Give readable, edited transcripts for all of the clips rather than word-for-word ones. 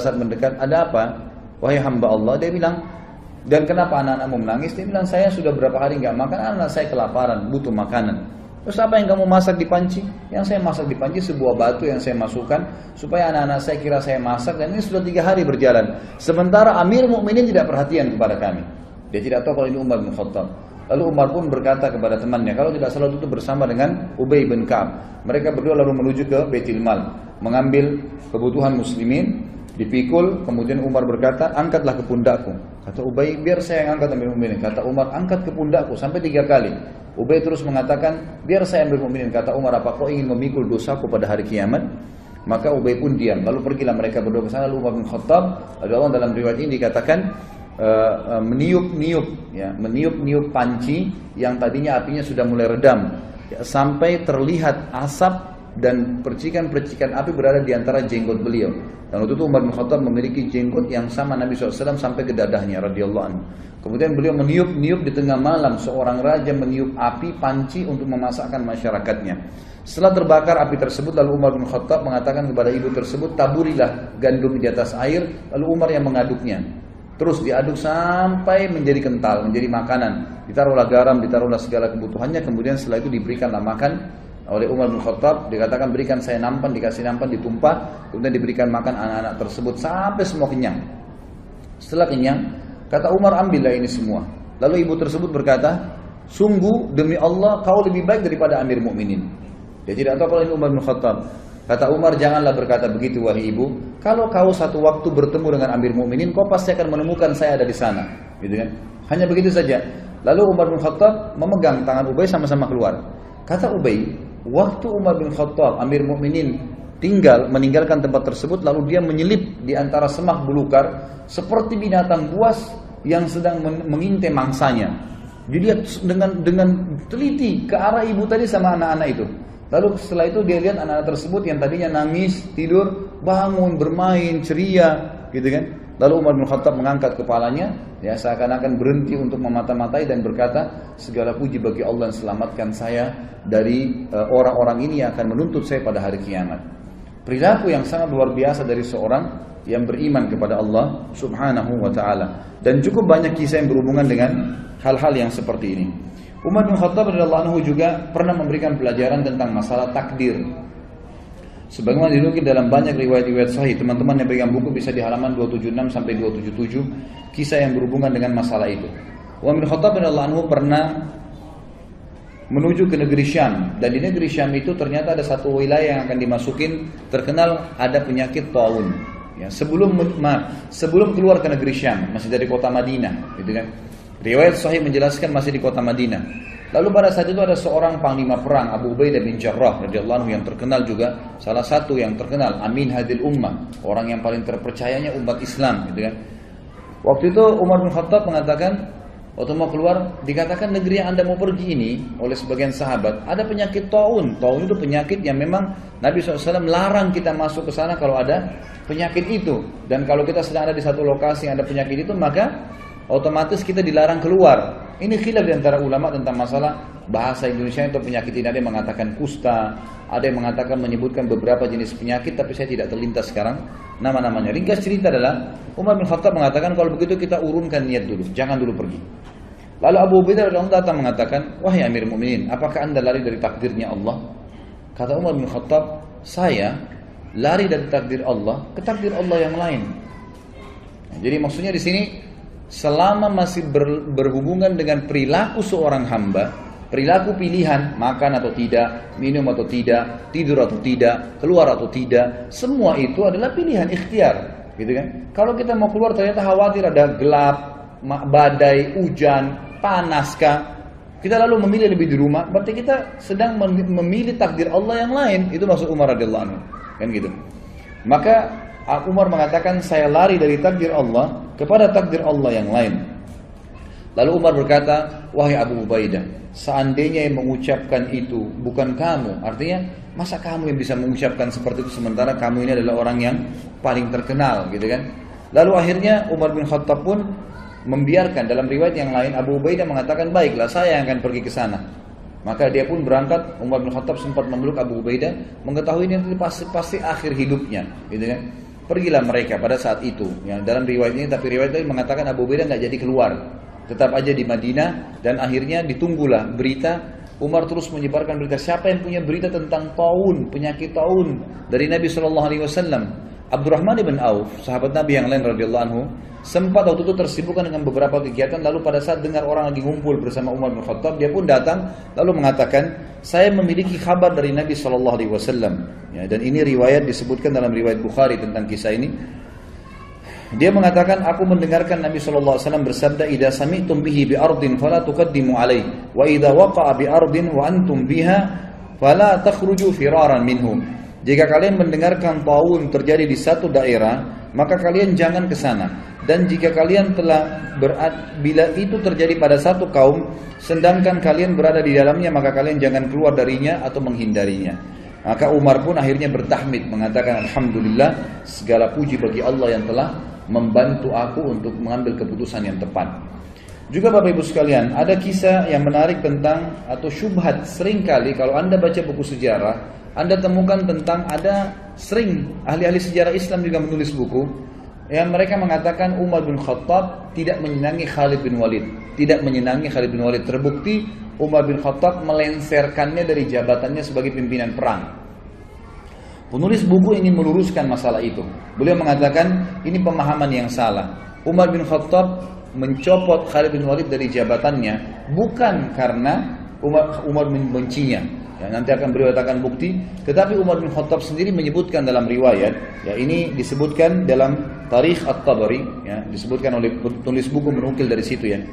saat mendekat, ada apa? Wahai hamba Allah, dia bilang, dan kenapa anak-anakmu menangis? Dia bilang, saya sudah berapa hari nggak makan, anak saya kelaparan, butuh makanan. Terus apa yang kamu masak di panci? Yang saya masak di panci sebuah batu yang saya masukkan supaya anak-anak saya kira saya masak, dan ini sudah 3 hari berjalan. Sementara Amir Mukminin tidak perhatian kepada kami. Dia tidak tahu kalau ini Umar bin Khattab. Lalu Umar pun berkata kepada temannya, kalau tidak salah itu bersama dengan Ubay bin Ka'ab. Mereka berdua lalu menuju ke Baitul Mal, mengambil kebutuhan muslimin, dipikul. Kemudian Umar berkata, angkatlah ke pundakku. Kata Ubay, biar saya yang angkat Amir Mukminin. Kata Umar, angkat ke pundakku sampai 3 kali. Ubay terus mengatakan, biar saya Amir Mukminin. Kata Umar, apa kau ingin memikul dosaku pada hari kiamat? Maka Ubay pun diam. Lalu pergilah mereka berdua ke sana. Lalu Umar bin Khattab, Allah dalam riwayat ini dikatakan meniup panci yang tadinya apinya sudah mulai redam, ya, sampai terlihat asap dan percikan-percikan api berada di antara jenggot beliau. Dan waktu itu Umar bin Khattab memiliki jenggot yang sama Nabi SAW sampai ke dadahnya radhiyallahu anhu. Kemudian beliau meniup di tengah malam, seorang raja meniup api panci untuk memasakkan masyarakatnya. Setelah terbakar api tersebut, lalu Umar bin Khattab mengatakan kepada ibu tersebut, taburilah gandum di atas air. Lalu Umar yang mengaduknya. Terus diaduk sampai menjadi kental, menjadi makanan. Ditaruhlah garam, ditaruhlah segala kebutuhannya. Kemudian setelah itu diberikanlah makan oleh Umar bin Khattab. Dikatakan, berikan saya nampan, dikasih nampan, ditumpah. Kemudian diberikan makan anak-anak tersebut sampai semua kenyang. Setelah kenyang, kata Umar, ambillah ini semua. Lalu ibu tersebut berkata, sungguh demi Allah kau lebih baik daripada Amir Mukminin. Dia tidak tahu kalau ini Umar bin Khattab. Kata Umar, janganlah berkata begitu wahai ibu. Kalau kau satu waktu bertemu dengan Amir Mukminin, kau pasti akan menemukan saya ada di sana, gitu kan? Hanya begitu saja. Lalu Umar bin Khattab memegang tangan Ubay, sama-sama keluar. Kata Ubay, waktu Umar bin Khattab, Amir Mukminin meninggalkan tempat tersebut, lalu dia menyelip di antara semak belukar seperti binatang buas yang sedang mengintai mangsanya. Dilihat dengan teliti ke arah ibu tadi sama anak-anak itu. Lalu setelah itu dia lihat anak-anak tersebut yang tadinya nangis, tidur, bangun, bermain, ceria, gitu kan. Lalu Umar bin Khattab mengangkat kepalanya, ya, seakan-akan berhenti untuk memata-matai dan berkata, segala puji bagi Allah yang selamatkan saya dari orang-orang ini yang akan menuntut saya pada hari kiamat. Perilaku yang sangat luar biasa dari seorang yang beriman kepada Allah Subhanahu wa ta'ala. Dan cukup banyak kisah yang berhubungan dengan hal-hal yang seperti ini. Umar bin Khattab radhiyallahu anhu juga pernah memberikan pelajaran tentang masalah takdir. Sebagaimana dinukil dalam banyak riwayat-riwayat sahih, teman-teman yang pegang buku bisa di halaman 276 sampai 277 kisah yang berhubungan dengan masalah itu. Umar bin Khattab radhiyallahu anhu pernah menuju ke negeri Syam, dan di negeri Syam itu ternyata ada satu wilayah yang akan dimasukin, terkenal ada penyakit taun. Ya, sebelum keluar ke negeri Syam, masih dari kota Madinah, gitu kan. Riwayat sahih menjelaskan masih di kota Madinah. Lalu pada saat itu ada seorang panglima perang, Abu Ubaidah bin Jarrah radhiyallahu anhu, yang terkenal juga, salah satu yang terkenal, Amin Hadil Ummah, orang yang paling terpercayanya umat Islam, gitu kan. Waktu itu Umar bin Khattab mengatakan, waktu mau keluar, dikatakan negeri yang Anda mau pergi ini oleh sebagian sahabat ada penyakit taun. Taun itu penyakit yang memang Nabi SAW larang kita masuk ke sana kalau ada penyakit itu. Dan kalau kita sedang ada di satu lokasi yang ada penyakit itu, maka otomatis kita dilarang keluar. Ini khilaf di antara ulama tentang masalah bahasa Indonesia itu penyakit ini. Ada yang mengatakan kusta, ada yang mengatakan menyebutkan beberapa jenis penyakit, tapi saya tidak terlintas sekarang nama-namanya. Ringkas cerita adalah Umar bin Khattab mengatakan, kalau begitu kita urunkan niat dulu, jangan dulu pergi. Lalu Abu Ubaidah radhiyallahu anhu datang mengatakan, wahai Amir Mukminin, apakah Anda lari dari takdirnya Allah? Kata Umar bin Khattab, saya lari dari takdir Allah ke takdir Allah yang lain. Nah, jadi maksudnya di sini, selama masih berhubungan dengan perilaku seorang hamba, perilaku pilihan, makan atau tidak, minum atau tidak, tidur atau tidak, keluar atau tidak, semua itu adalah pilihan ikhtiar, gitu kan? Kalau kita mau keluar ternyata khawatir ada gelap, badai, hujan, panaskah, kita lalu memilih lebih di rumah, berarti kita sedang memilih takdir Allah yang lain. Itu maksud Umar radhiyallahu anhu, kan gitu. Maka Umar mengatakan, saya lari dari takdir Allah kepada takdir Allah yang lain. Lalu Umar berkata, wahai Abu Ubaidah, seandainya yang mengucapkan itu bukan kamu, artinya masa kamu yang bisa mengucapkan seperti itu sementara kamu ini adalah orang yang paling terkenal, gitu kan? Lalu akhirnya Umar bin Khattab pun membiarkan. Dalam riwayat yang lain Abu Ubaidah mengatakan, baiklah saya yang akan pergi ke sana. Maka dia pun berangkat. Umar bin Khattab sempat memeluk Abu Ubaidah, mengetahui ini pasti akhir hidupnya, gitu kan? Pergilah mereka pada saat itu. Ya, dalam riwayat ini, tapi riwayat ini mengatakan Abu Ubaidah nggak jadi keluar, tetap aja di Madinah, dan akhirnya ditunggulah berita. Umar terus menyebarkan berita. Siapa yang punya berita tentang taun, penyakit taun dari Nabi SAW? Abdurrahman ibn Auf, sahabat Nabi yang lain radhiyallahu anhu, sempat waktu itu tersibukkan dengan beberapa kegiatan. Lalu pada saat dengar orang lagi ngumpul bersama Umar bin Khattab, dia pun datang lalu mengatakan, saya memiliki kabar dari Nabi SAW. Ya, dan ini riwayat disebutkan dalam riwayat Bukhari tentang kisah ini. Dia mengatakan, aku mendengarkan Nabi SAW bersabda, idza sami'tum bihi bi ardin fala tuqaddimu alaihi, wa idza waqa'a bi ardin wa antum biha fala takhruju firaran minhu. Jika kalian mendengarkan taun terjadi di satu daerah, maka kalian jangan ke sana. Dan jika kalian bila itu terjadi pada satu kaum, sedangkan kalian berada di dalamnya, maka kalian jangan keluar darinya atau menghindarinya. Maka Umar pun akhirnya bertahmid, mengatakan, alhamdulillah, segala puji bagi Allah yang telah membantu aku untuk mengambil keputusan yang tepat. Juga Bapak Ibu sekalian, ada kisah yang menarik tentang, atau syubhat seringkali kalau Anda baca buku sejarah, Anda temukan tentang ada sering ahli-ahli sejarah Islam juga menulis buku yang mereka mengatakan Umar bin Khattab tidak menyenangi Khalid bin Walid. Tidak menyenangi Khalid bin Walid. Terbukti Umar bin Khattab melenserkannya dari jabatannya sebagai pimpinan perang. Penulis buku ingin meluruskan masalah itu. Beliau mengatakan ini pemahaman yang salah. Umar bin Khattab mencopot Khalid bin Walid dari jabatannya bukan karena Umar membencinya. Ya, nanti akan beliau katakan bukti. Tetapi Umar bin Khattab sendiri menyebutkan dalam riwayat, ya ini disebutkan dalam Tarikh At-Tabari, ya, disebutkan oleh penulis buku menukil dari situ ya.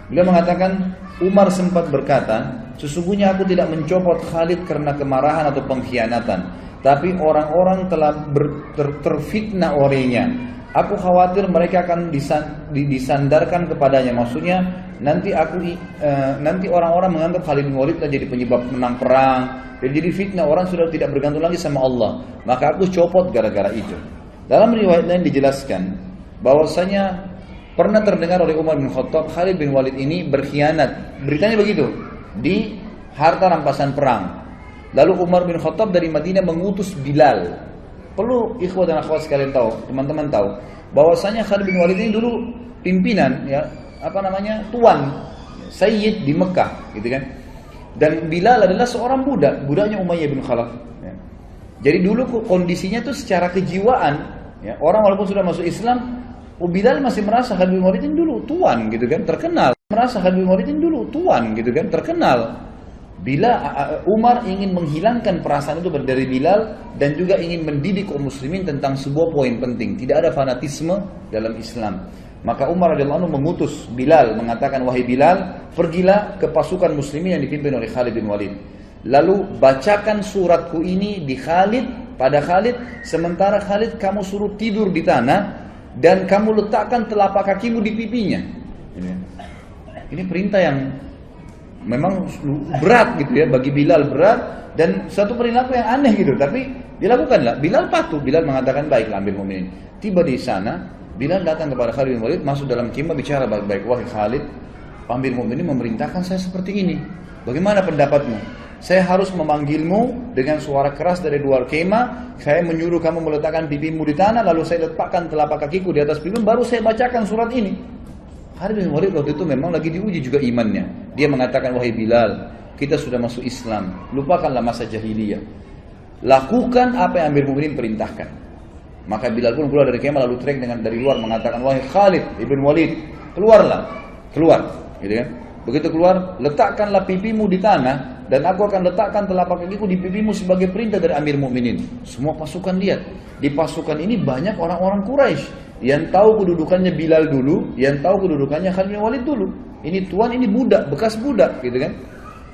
Beliau mengatakan Umar sempat berkata, sesungguhnya aku tidak mencopot Khalid karena kemarahan atau pengkhianatan, tapi orang-orang telah terfitnah olehnya. Aku khawatir mereka akan disandarkan kepadanya. Maksudnya nanti orang-orang menganggap Khalid bin Walid jadi penyebab menang perang. Jadi fitnah, orang sudah tidak bergantung lagi sama Allah. Maka aku copot gara-gara itu. Dalam riwayat lain dijelaskan bahwasanya pernah terdengar oleh Umar bin Khattab Khalid bin Walid ini berkhianat. Beritanya begitu di harta rampasan perang. Lalu Umar bin Khattab dari Madinah mengutus Bilal. Perlu ikhwah dan akhwat sekalian tahu, teman-teman tahu, bahwasanya Khalid bin Walid ini dulu pimpinan, ya, tuan, sayyid di Mekah, gitu kan. Dan Bilal adalah seorang budaknya Umayyah bin Khalaf. Ya. Jadi dulu kondisinya tuh secara kejiwaan, ya, orang walaupun sudah masuk Islam, Bilal masih merasa Khalid bin Walid ini dulu tuan, gitu kan, terkenal. Merasa Khalid bin Walid ini dulu tuan, gitu kan, terkenal. Bila Umar ingin menghilangkan perasaan itu dari Bilal dan juga ingin mendidik kaum muslimin tentang sebuah poin penting, tidak ada fanatisme dalam Islam. Maka Umar radhiyallahu anhu mengutus Bilal, mengatakan, wahai Bilal, pergilah ke pasukan muslimin yang dipimpin oleh Khalid bin Walid. Lalu bacakan suratku ini di pada Khalid, sementara Khalid kamu suruh tidur di tanah dan kamu letakkan telapak kakimu di pipinya. Ini perintah yang memang berat gitu ya, bagi Bilal berat dan satu perilaku yang aneh gitu, tapi dilakukanlah. Bilal patuh, Bilal mengatakan baiklah Amir Mu'minin. Tiba di sana, Bilal datang kepada Khalid bin Walid, masuk dalam kemah, bicara baik-baik, wahai Khalid, Amir Mu'minin memerintahkan saya seperti ini. Bagaimana pendapatmu? Saya harus memanggilmu dengan suara keras dari luar kemah, saya menyuruh kamu meletakkan pipimu di tanah, lalu saya letakkan telapak kakiku di atas pipimu, baru saya bacakan surat ini. Khalid bin Walid waktu itu memang lagi diuji juga imannya. Dia mengatakan, wahai Bilal, kita sudah masuk Islam, lupakanlah masa jahiliyah. Lakukan apa yang Amir Mu'minin perintahkan. Maka Bilal pun keluar dari kemah lalu teriak dari luar mengatakan, wahai Khalid ibn Walid, keluarlah, keluar, gitu kan? Begitu keluar, letakkanlah pipimu di tanah dan aku akan letakkan telapak kakiku di pipimu sebagai perintah dari Amir Mu'minin. Semua pasukan lihat. Di pasukan ini banyak orang-orang Quraisy yang tahu kedudukannya Bilal dulu, yang tahu kedudukannya Khalid bin Walid dulu. Ini tuan, ini budak, bekas budak, gitu kan?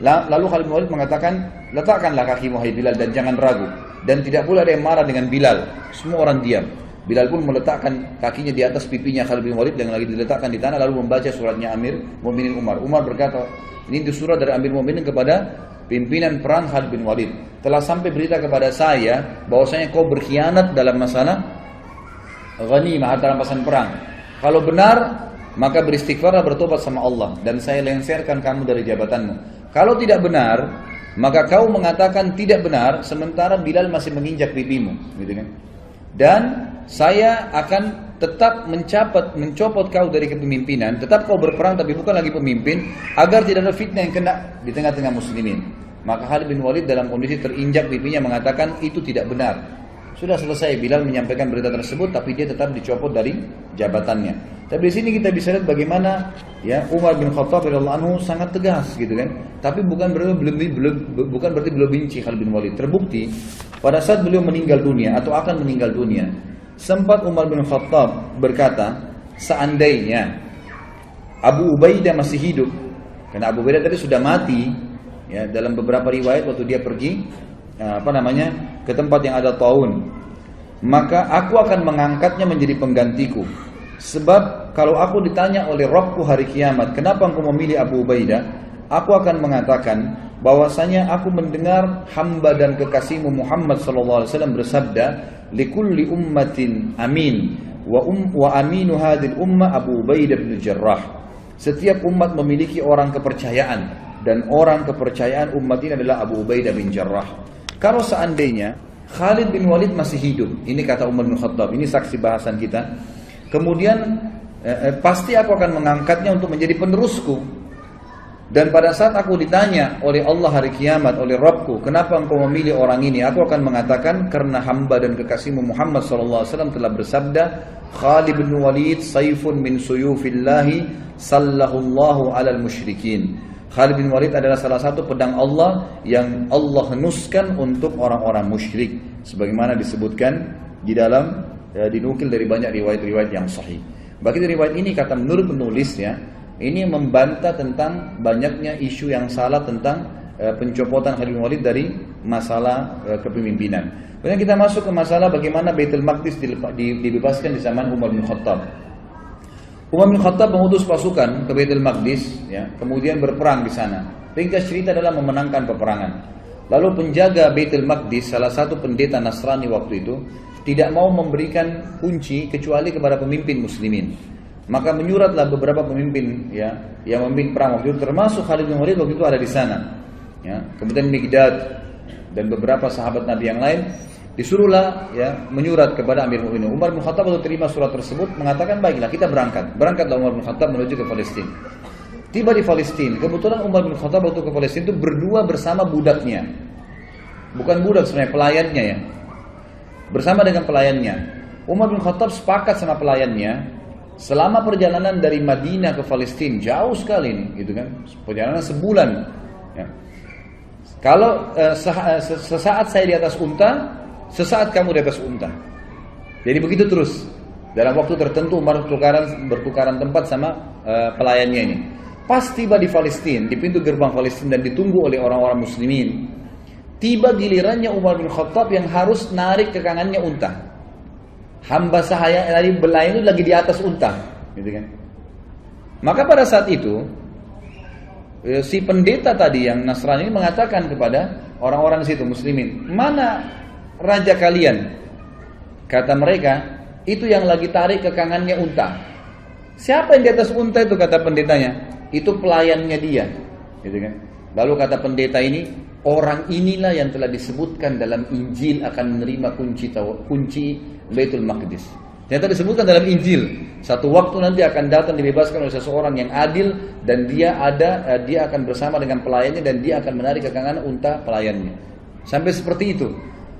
Lalu Khalid bin Walid mengatakan, letakkanlah kakimu hai Bilal dan jangan ragu. Dan tidak pula ada yang marah dengan Bilal. Semua orang diam. Bilal pun meletakkan kakinya di atas pipinya Khalid bin Walid yang lagi diletakkan di tanah, lalu membaca suratnya Amir Mu'minin Umar. Umar berkata, ini itu surat dari Amir Mu'minin kepada pimpinan perang Khalid bin Walid. Telah sampai berita kepada saya bahwasanya kau berkhianat dalam masalah ghanimah, harta rampasan perang. Kalau benar, maka beristighfarlah, bertobat sama Allah dan saya lengserkan kamu dari jabatanmu. Kalau tidak benar, maka kau mengatakan tidak benar sementara Bilal masih menginjak pipimu, gitu kan? Dan saya akan tetap mencopot kau dari kepemimpinan, tetap kau berperang tapi bukan lagi pemimpin, agar tidak ada fitnah yang kena di tengah-tengah muslimin. Maka Khalid bin Walid dalam kondisi terinjak pipinya mengatakan itu tidak benar. Sudah selesai Bilal menyampaikan berita tersebut, tapi dia tetap dicopot dari jabatannya. Tapi di sini kita bisa lihat bagaimana ya Umar bin Khattab radhiyallahu anhu sangat tegas gitu kan. Tapi bukan berarti belum benci Khalid bin Walid. Terbukti pada saat beliau meninggal dunia atau akan meninggal dunia, sempat Umar bin Khattab berkata, seandainya Abu Ubaidah masih hidup, karena Abu Ubaidah tadi sudah mati ya, dalam beberapa riwayat waktu dia pergi ke tempat yang ada taun, maka aku akan mengangkatnya menjadi penggantiku. Sebab kalau aku ditanya oleh Rabbku hari kiamat, kenapa engkau memilih Abu Ubaidah, aku akan mengatakan bahwasanya aku mendengar hamba dan kekasihmu Muhammad sallallahu alaihi wasallam bersabda, likulli ummatin amin wa aminu hadhil ummah Abu Ubaidah bin Jarrah. Setiap umat memiliki orang kepercayaan, dan orang kepercayaan umat ini adalah Abu Ubaidah bin Jarrah. Kalau seandainya Khalid bin Walid masih hidup, ini kata Umar bin Khattab, ini saksi bahasan kita, kemudian pasti aku akan mengangkatnya untuk menjadi penerusku. Dan pada saat aku ditanya oleh Allah hari kiamat, oleh Rabbku, kenapa engkau memilih orang ini, aku akan mengatakan karena hamba dan kekasihmu Muhammad SAW telah bersabda, Khalid bin Walid saifun min suyufillahi sallahullahu alal musyrikin. Khalid bin Walid adalah salah satu pedang Allah yang Allah henuskan untuk orang-orang musyrik, sebagaimana disebutkan di dalam dinukil dari banyak riwayat-riwayat yang sahih. Bagi riwayat ini, kata menurut penulisnya, ini membantah tentang banyaknya isu yang salah tentang pencopotan Khalid bin Walid dari masalah kepemimpinan. Kemudian kita masuk ke masalah bagaimana Baitul Maqdis dibebaskan di zaman Umar bin Khattab. Umar bin Khattab mengutus pasukan ke Baitul Maqdis, ya, kemudian berperang di sana. Ringkas cerita adalah memenangkan peperangan. Lalu penjaga Baitul Maqdis, salah satu pendeta Nasrani waktu itu, tidak mau memberikan kunci kecuali kepada pemimpin muslimin. Maka menyuratlah beberapa pemimpin ya yang memimpin perang waktu itu, termasuk Khalid bin Walid waktu itu ada di sana. Ya, kemudian Miqdad dan beberapa sahabat Nabi yang lain disuruhlah ya menyurat kepada Amir Mu'minin. Umar bin Khattab waktu terima surat tersebut mengatakan, baiklah kita berangkat. Berangkatlah Umar bin Khattab menuju ke Palestina. Tiba di Palestina, kebetulan Umar bin Khattab waktu ke Palestina itu berdua bersama budaknya. Bukan budak sebenarnya, pelayannya ya. Bersama dengan pelayannya. Umar bin Khattab sepakat sama pelayannya, selama perjalanan dari Madinah ke Palestina, jauh sekali ini, gitu kan? Perjalanan sebulan. Ya. Kalau sesaat saya di atas unta, sesaat kamu di atas unta. Jadi begitu terus. Dalam waktu tertentu Umar bertukaran tempat sama pelayannya ini. Pas tiba di Palestina, di pintu gerbang Palestina dan ditunggu oleh orang-orang muslimin, tiba gilirannya Umar bin Khattab yang harus narik ke kanannya unta. Hamba sahaya dari belayan itu lagi di atas unta, gitu kan? Maka pada saat itu si pendeta tadi yang Nasrani ini mengatakan kepada orang-orang di situ muslimin, mana raja kalian? Kata mereka, itu yang lagi tarik ke kanannya unta. Siapa yang di atas unta itu? Kata pendetanya, itu pelayannya dia, gitu kan? Lalu kata pendeta ini, orang inilah yang telah disebutkan dalam Injil akan menerima kunci Baitul Maqdis. Ternyata disebutkan dalam Injil, satu waktu nanti akan datang dibebaskan oleh seseorang yang adil dan dia akan bersama dengan pelayannya dan dia akan menarik ke kanan unta pelayannya. Sampai seperti itu.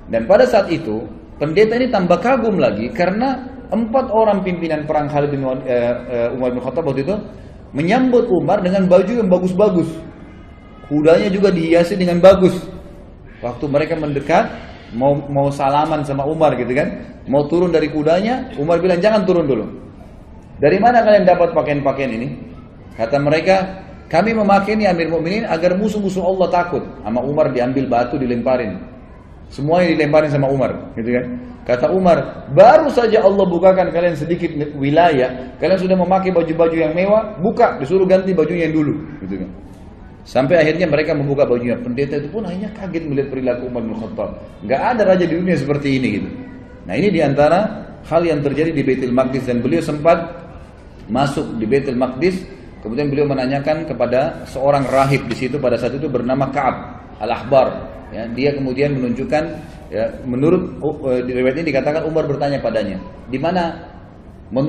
Dan pada saat itu pendeta ini tambah kagum lagi karena 4 orang pimpinan perang Khalid bin Umar bin Khattab waktu itu menyambut Umar dengan baju yang bagus-bagus. Kudanya juga dihiasi dengan bagus. Waktu mereka mendekat, mau salaman sama Umar gitu kan, mau turun dari kudanya, Umar bilang jangan turun dulu. Dari mana kalian dapat pakaian-pakaian ini? Kata mereka, kami memakai ini Amir Mu'minin agar musuh-musuh Allah takut. Sama Umar diambil batu dilemparin. Semuanya dilemparin sama Umar, gitu kan? Kata Umar, baru saja Allah bukakan kalian sedikit wilayah, kalian sudah memakai baju-baju yang mewah, buka, disuruh ganti bajunya yang dulu, gitu kan? Sampai akhirnya mereka membuka bajunya. Pendeta itu pun hanya kaget melihat perilaku Umar bin Khattab. Gak ada raja di dunia seperti ini gitu. Nah ini diantara hal yang terjadi di Baitul Maqdis. Dan beliau sempat masuk di Baitul Maqdis. Kemudian beliau menanyakan kepada seorang rahib di situ pada saat itu bernama Ka'ab al-Ahbar. Ya, dia kemudian menunjukkan, ya, menurut di riwayat ini dikatakan Umar bertanya padanya, di mana menurut